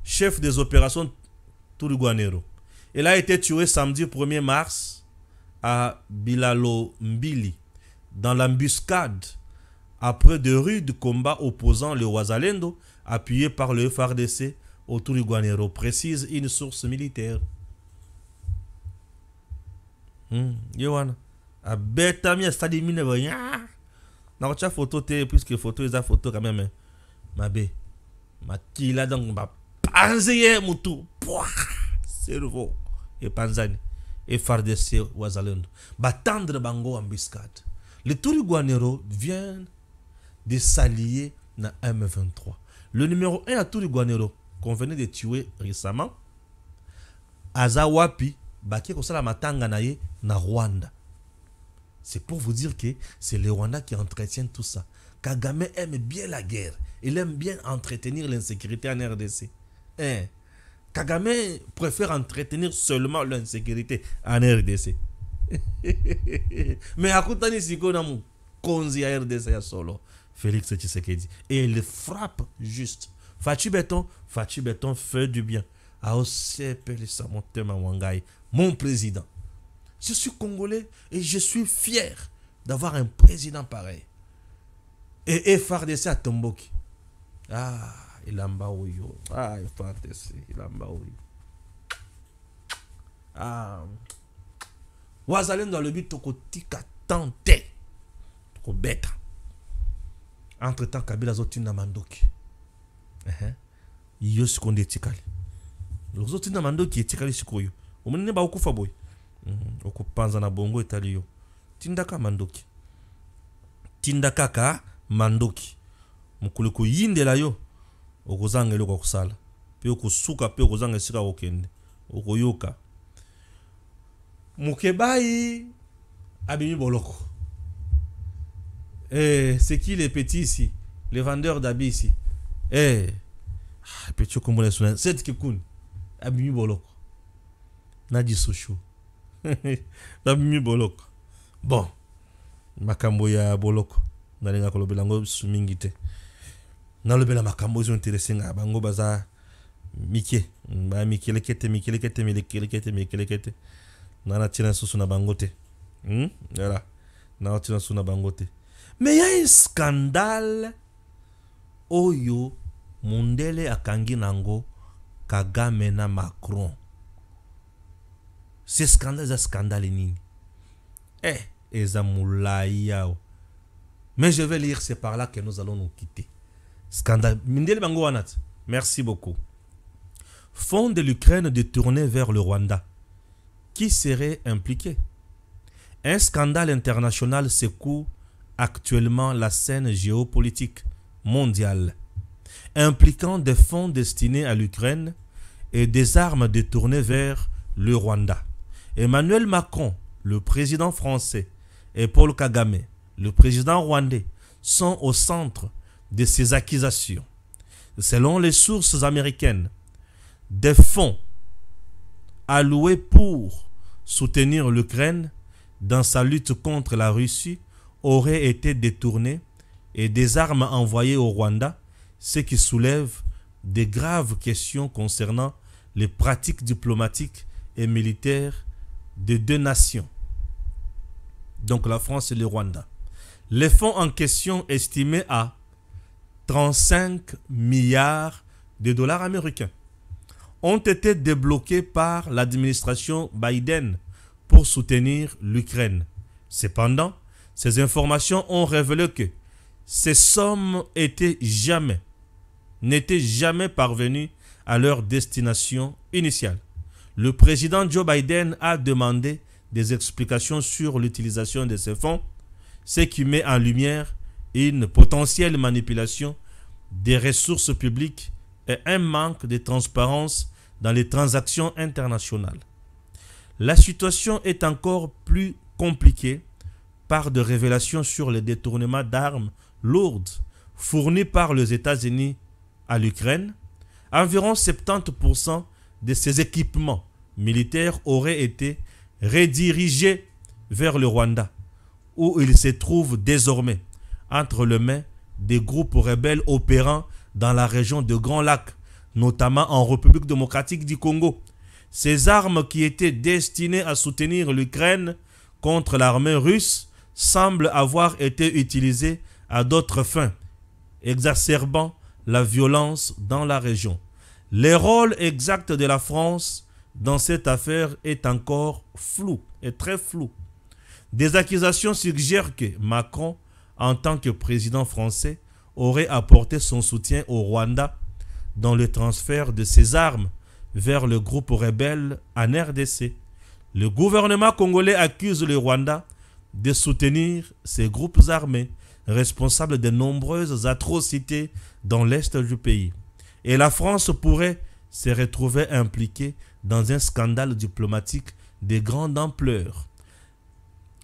[SPEAKER 3] chef des opérations Turiguanero. Il a été tué samedi 1er mars à Bilalo Mbili, dans l'embuscade, après de rudes combats opposant le Wazalendo, appuyé par le FARDC au Turiguanero, précise une source militaire. Yowana. A betami a stade mine voya. Na cha photo te puisque photo est la photo quand même. Mabe. Ma kila donc ba panzeye mutu. Cerveau et panzani et FARDC Wazalendo. Ba tendre bango embuscade. Le Turiguanero vient de s'allier na M23. Le numéro 1 à Turiguanero qu'on venait de tuer récemment, Azawapi, Baki Kosala Matanga naye na Rwanda. C'est pour vous dire que c'est le Rwanda qui entretient tout ça. Kagame aime bien la guerre. Il aime bien entretenir l'insécurité en RDC. Kagame préfère entretenir seulement l'insécurité en RDC. Mais à côté de na mu konzi ya RDC ya solo, Félix Tshisekedi. Et il frappe juste. Fachi Béton fait du bien. Mon président. Je suis congolais et je suis fier d'avoir un président pareil. Et FARDC à Tomboki. Ah, il a mbaouyo. Ah, FARDC, il a mbaouyo. Ah. Wazalendo dans le but toko tika tante. Toko beta. Entre-temps, Kabila zotina mandoki. Iyo sikonde tikali. Zotina mandoki tikali sikoyo. Omunene ba okufa boy. Okupanza na bongo etaliyo. Tindaka mandoki. Tindaka ka mandoki. Mukuliko yindela yo. Okozanga eloko kusala. Pe okusuka pe okozanga esika okende. Okoyoka. Mukebai abimi boloko. C'est qui les petits ici? Les vendeurs d'habits ici. Petit comme les soins. C'est qui kun. Abimi boloko. Nadi socho. Abimi boloko. Bon. Makambo ya boloko. Nalinga kolobela ngo sumingite. Nalobela makambo zo interesenga bango baza mike. Ba mikelekete. Nana tira susu na bangote. Voilà. Nana tira susu na bangote. Mais il y a un scandale. Oyo Mundele akangi nango Kagame na Macron. Ce scandale, c'est un scandale nini. Ezamulaïao. Mais je vais lire, c'est par là que nous allons nous quitter. Scandale. Mundele bango wanat. Merci beaucoup. Fonds de l'Ukraine détourné vers le Rwanda. Qui serait impliqué? Un scandale international secoue actuellement la scène géopolitique mondiale, impliquant des fonds destinés à l'Ukraine et des armes détournées vers le Rwanda. Emmanuel Macron, le président français, et Paul Kagame, le président rwandais, sont au centre de ces accusations. Selon les sources américaines, des fonds alloués pour soutenir l'Ukraine dans sa lutte contre la Russie auraient été détournés et des armes envoyées au Rwanda, ce qui soulève de graves questions concernant les pratiques diplomatiques et militaires des deux nations, donc la France et le Rwanda. Les fonds en question, estimés à 35 milliards de dollars américains, ont été débloqués par l'administration Biden pour soutenir l'Ukraine. Cependant, ces informations ont révélé que ces sommes n'étaient jamais parvenues à leur destination initiale. Le président Joe Biden a demandé des explications sur l'utilisation de ces fonds, ce qui met en lumière une potentielle manipulation des ressources publiques et un manque de transparence dans les transactions internationales. La situation est encore plus compliquée par de révélations sur les détournements d'armes lourdes fournis par les États-Unis à l'Ukraine, environ 70% de ces équipements militaires auraient été redirigés vers le Rwanda, où ils se trouvent désormais entre les mains des groupes rebelles opérant dans la région de Grand Lac, notamment en République démocratique du Congo. Ces armes qui étaient destinées à soutenir l'Ukraine contre l'armée russe semblent avoir été utilisées à d'autres fins, exacerbant la violence dans la région. Le rôle exact de la France dans cette affaire est encore flou, et très flou. Des accusations suggèrent que Macron, en tant que président français, aurait apporté son soutien au Rwanda dans le transfert de ses armes vers le groupe rebelle en RDC. Le gouvernement congolais accuse le Rwanda de soutenir ces groupes armés responsables de nombreuses atrocités dans l'est du pays. Et la France pourrait se retrouver impliquée dans un scandale diplomatique de grande ampleur.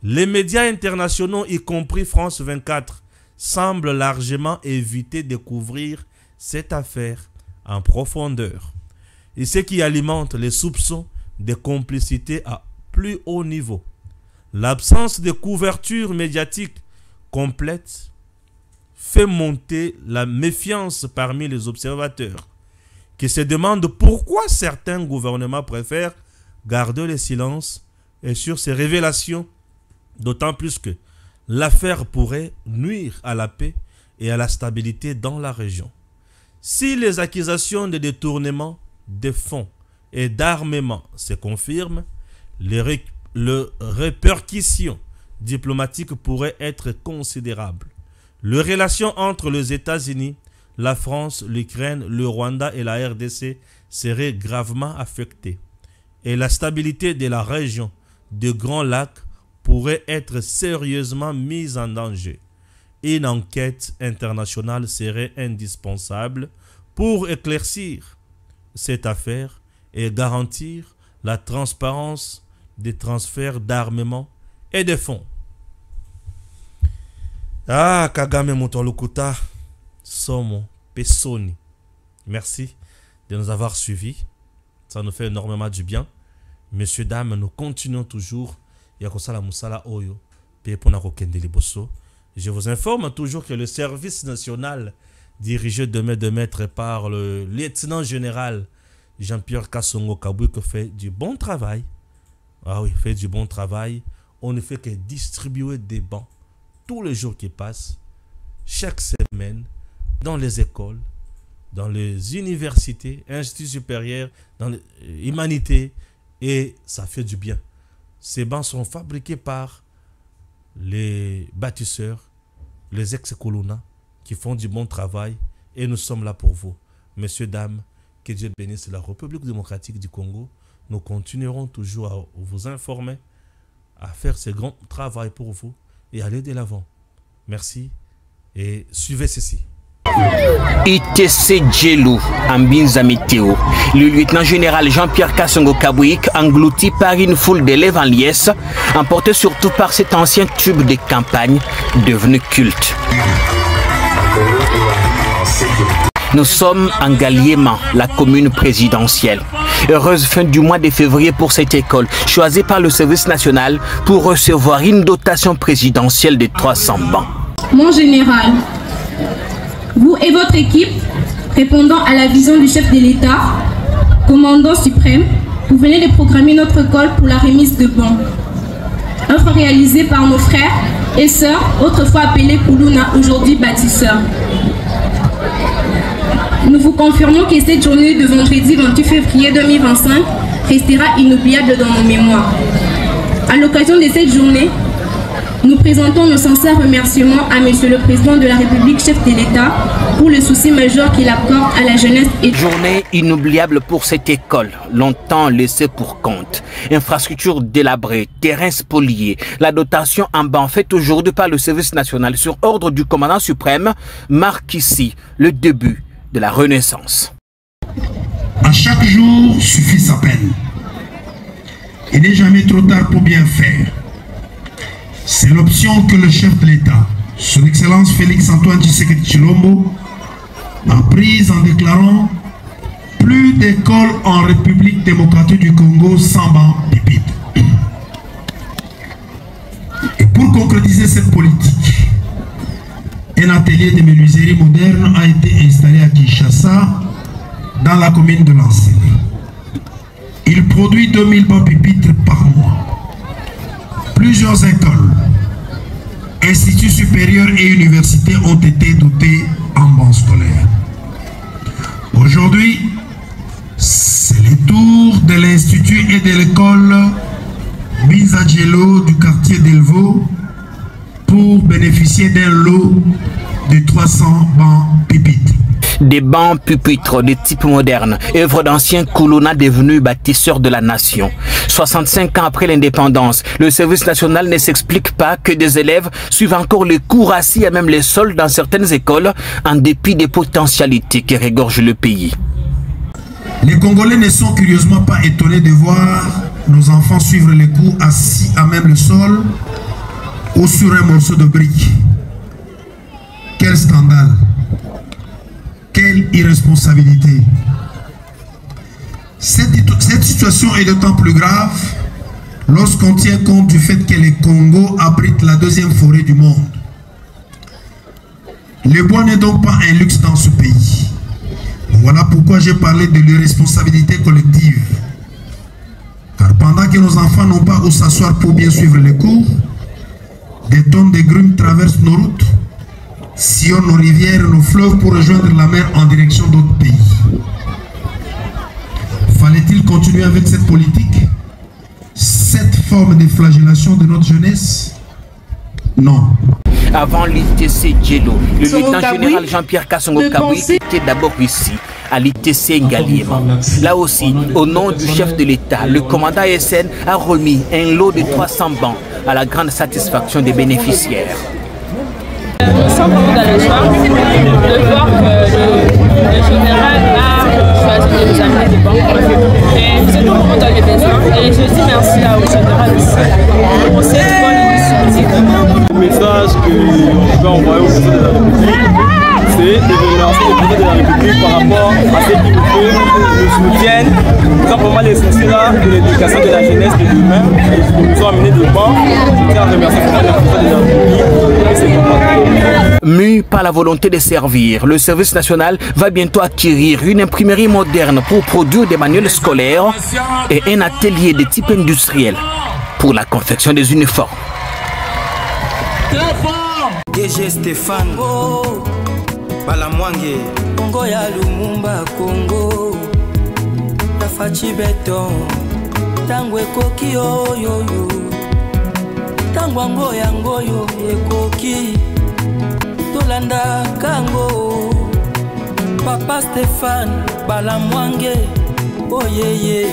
[SPEAKER 3] Les médias internationaux, y compris France 24, semblent largement éviter de couvrir cette affaire en profondeur. Et ce qui alimente les soupçons de complicité à plus haut niveau. L'absence de couverture médiatique complète fait monter la méfiance parmi les observateurs, qui se demandent pourquoi certains gouvernements préfèrent garder le silence et sur ces révélations, d'autant plus que l'affaire pourrait nuire à la paix et à la stabilité dans la région. Si les accusations de détournement de fonds et d'armement se confirment, les répercussions diplomatiques pourraient être considérables. Les relations entre les États-Unis, la France, l'Ukraine, le Rwanda et la RDC seraient gravement affectées. Et la stabilité de la région de Grand Lac pourrait être sérieusement mise en danger. Une enquête internationale serait indispensable pour éclaircir cette affaire et garantir la transparence des transferts d'armement et de fonds. Ah, Kagame Mutolukuta, Somo Pesoni. Merci de nous avoir suivis. Ça nous fait énormément du bien. Messieurs, dames, nous continuons toujours. Yakosala Musala Oyo, Pepona Kende Liboso. Je vous informe toujours que le service national dirigé de main de maître par le lieutenant général Jean-Pierre Kassongo Kabouik fait du bon travail. Ah oui, fait du bon travail. On ne fait que distribuer des bancs tous les jours qui passent, chaque semaine, dans les écoles, dans les universités, instituts supérieurs, dans les humanités, et ça fait du bien. Ces bancs sont fabriqués par les bâtisseurs, les ex-colonna, qui font du bon travail, et nous sommes là pour vous. Messieurs, dames, que Dieu bénisse la République démocratique du Congo. Nous continuerons toujours à vous informer, à faire ce grand travail pour vous et aller de l'avant. Merci et suivez ceci.
[SPEAKER 6] ITC Djelou, Ambinza Météo, le lieutenant général Jean-Pierre Kassongo Kabouik, englouti par une foule d'élèves en liesse, emporté surtout par cet ancien tube de campagne devenu culte. Nous sommes en Galiéman, la commune présidentielle. Heureuse fin du mois de février pour cette école, choisie par le service national pour recevoir une dotation présidentielle de 300 bancs.
[SPEAKER 7] Mon général, vous et votre équipe, répondant à la vision du chef de l'État, commandant suprême, vous venez de programmer notre école pour la remise de bons. Œuvre réalisée par nos frères et sœurs, autrefois appelés Koulouna, aujourd'hui bâtisseurs. Nous vous confirmons que cette journée de vendredi 28 février 2025 restera inoubliable dans nos mémoires. À l'occasion de cette journée, nous présentons nos sincères remerciements à Monsieur le Président de la République, chef de l'État, pour le souci majeur qu'il apporte à la jeunesse.
[SPEAKER 6] Journée inoubliable pour cette école, longtemps laissée pour compte. Infrastructures délabrées, terrains spoliés, la dotation en banc faite aujourd'hui par le service national sur ordre du commandant suprême marque ici le début de la renaissance.
[SPEAKER 8] À chaque jour suffit sa peine. Il n'est jamais trop tard pour bien faire. C'est l'option que le chef de l'État, Son Excellence Félix Antoine Tshisekedi Tshilombo, a prise en déclarant plus d'écoles en République démocratique du Congo sans banc pupitre. Et pour concrétiser cette politique, un atelier de menuiserie moderne a été installé à Kinshasa, dans la commune de Lansele. Il produit 2000 bancs pupitres par mois. Plusieurs écoles, instituts supérieurs et universités ont été dotés en bancs scolaires. Aujourd'hui, c'est le tour de l'institut et de l'école Binzadjelo du quartier d'Elvo pour bénéficier d'un lot de 300 bancs pupitres.
[SPEAKER 6] Des bancs pupitres de type moderne, œuvre d'anciens colonna devenus bâtisseurs de la nation. 65 ans après l'indépendance, le service national ne s'explique pas que des élèves suivent encore les cours assis à même les sols dans certaines écoles, en dépit des potentialités qui régorgent le pays.
[SPEAKER 8] Les Congolais ne sont curieusement pas étonnés de voir nos enfants suivre les cours assis à même le sol ou sur un morceau de brique. Quel scandale! Quelle irresponsabilité! Cette situation est d'autant plus grave lorsqu'on tient compte du fait que le Congo abrite la deuxième forêt du monde. Le bois n'est donc pas un luxe dans ce pays. Voilà pourquoi j'ai parlé de l'irresponsabilité collective. Car pendant que nos enfants n'ont pas où s'asseoir pour bien suivre les cours, des tonnes de grumes traversent nos routes, sillonnent nos rivières et nos fleuves pour rejoindre la mer en direction d'autres pays. Fallait-il continuer avec cette politique, cette forme de flagellation de notre jeunesse? Non.
[SPEAKER 6] Avant l'ITC Djelo, le lieutenant-général Jean-Pierre Kasongo Kabouy était d'abord ici, à l'ITC Ngaliema. Là aussi, au nom du chef de l'État, le commandant SN a remis un lot de 300 bancs à la grande satisfaction des bénéficiaires.
[SPEAKER 9] Nous sommes vraiment dans la joie de voir que le général a choisi de nous amener des banques. Et nous sommes vraiment dans les besoins. Et je dis merci au général aussi pour cette bonne initiative.
[SPEAKER 10] Le message que je peux envoyer au président de la République, c'est de remercier le président de la République par rapport à ce qu'il nous soutiennent. Nous avons vraiment l'essentiel de l'éducation de la jeunesse de demain. Ils nous ont amené des bancs. Je tiens à remercier le président de la République.
[SPEAKER 6] Mu par la volonté de servir, le service national va bientôt acquérir une imprimerie moderne pour produire des manuels scolaires et un atelier de type industriel pour la confection des uniformes.
[SPEAKER 2] DG Stéphane Balamwange Congo ya Lumumba Congo Tafachi Beton Tangwe Koki yo yo yo Tangwango yango yo ekoki Tolanda Kango Papa Stéphane Balamwange Oh yeah yeah